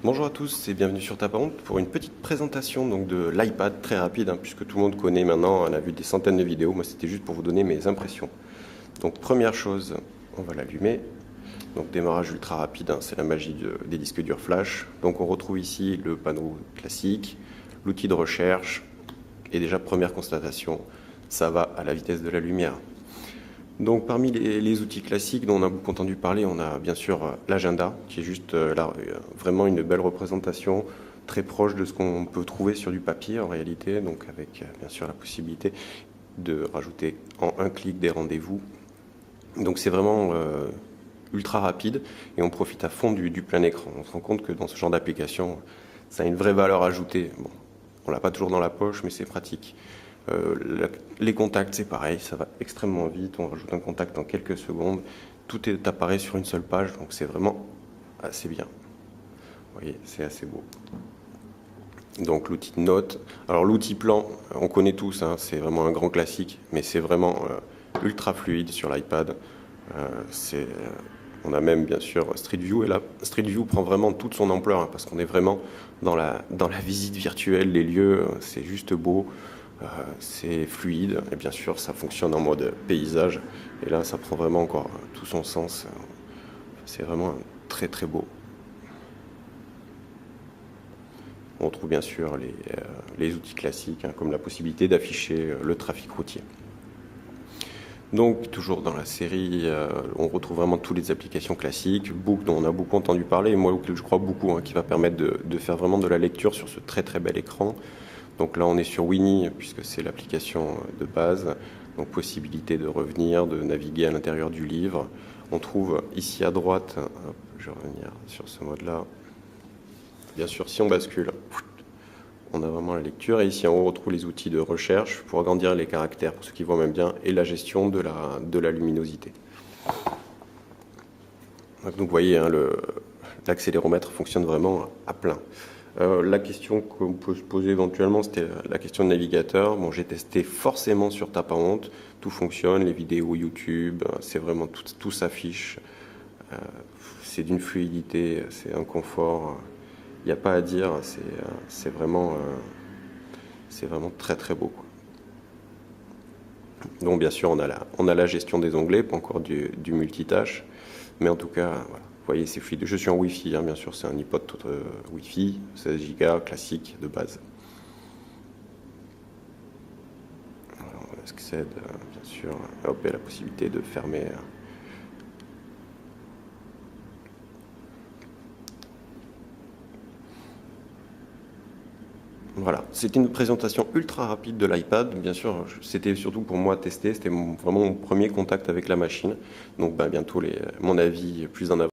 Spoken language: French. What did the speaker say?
Bonjour à tous et bienvenue sur Taparonte pour une petite présentation donc, de l'iPad très rapide, puisque tout le monde connaît maintenant, on a vu des centaines de vidéos, moi c'était juste pour vous donner mes impressions. Donc première chose, on va l'allumer. Donc démarrage ultra rapide, c'est la magie des disques durs flash. Donc on retrouve ici le panneau classique, l'outil de recherche, et déjà première constatation, ça va à la vitesse de la lumière. Donc parmi les outils classiques dont on a beaucoup entendu parler, on a bien sûr l'agenda, qui est juste là, vraiment une belle représentation, très proche de ce qu'on peut trouver sur du papier en réalité, donc avec bien sûr la possibilité de rajouter en un clic des rendez-vous. Donc c'est vraiment ultra rapide et on profite à fond du plein écran. On se rend compte que dans ce genre d'application, ça a une vraie valeur ajoutée. Bon, on l'a pas toujours dans la poche, mais c'est pratique. Les contacts, c'est pareil, ça va extrêmement vite. On rajoute un contact en quelques secondes. Tout apparaît sur une seule page, donc c'est vraiment assez bien. Vous voyez, c'est assez beau. Donc l'outil de notes. Alors l'outil plan, on connaît tous, c'est vraiment un grand classique, mais c'est vraiment ultra fluide sur l'iPad. On a même bien sûr Street View, et là Street View prend vraiment toute son ampleur, parce qu'on est vraiment dans la visite virtuelle, les lieux, c'est juste beau. C'est fluide et bien sûr ça fonctionne en mode paysage et là ça prend vraiment encore tout son sens, c'est vraiment très très beau. On trouve bien sûr les outils classiques comme la possibilité d'afficher le trafic routier. Donc toujours dans la série on retrouve vraiment toutes les applications classiques, Book dont on a beaucoup entendu parler et moi auquel je crois beaucoup, qui va permettre de faire vraiment de la lecture sur ce très très bel écran. Donc là, on est sur Winnie, puisque c'est l'application de base. Donc possibilité de revenir, de naviguer à l'intérieur du livre. On trouve ici à droite, je vais revenir sur ce mode-là. Bien sûr, si on bascule, on a vraiment la lecture. Et ici en haut, on retrouve les outils de recherche pour agrandir les caractères, pour ceux qui voient même bien, et la gestion de la luminosité. Donc vous voyez, l'accéléromètre fonctionne vraiment à plein. La question qu'on peut se poser éventuellement, c'était la question de navigateur. Bon, j'ai testé forcément sur Taparonte, tout fonctionne, les vidéos YouTube, c'est vraiment tout s'affiche. C'est d'une fluidité, c'est un confort, il n'y a pas à dire, c'est vraiment très très beau, quoi. Donc bien sûr, on a la gestion des onglets, pas encore du multitâche, mais en tout cas, voilà. Vous voyez, c'est fluide. Je suis en Wi-Fi, bien sûr, c'est un iPod Wi-Fi, 16 Go, classique, de base. Voilà, on accède, bien sûr, hop, et la possibilité de fermer. Voilà, c'était une présentation ultra rapide de l'iPad. Bien sûr, c'était surtout pour moi tester, c'était vraiment mon premier contact avec la machine. Donc bientôt, mon avis plus en avant.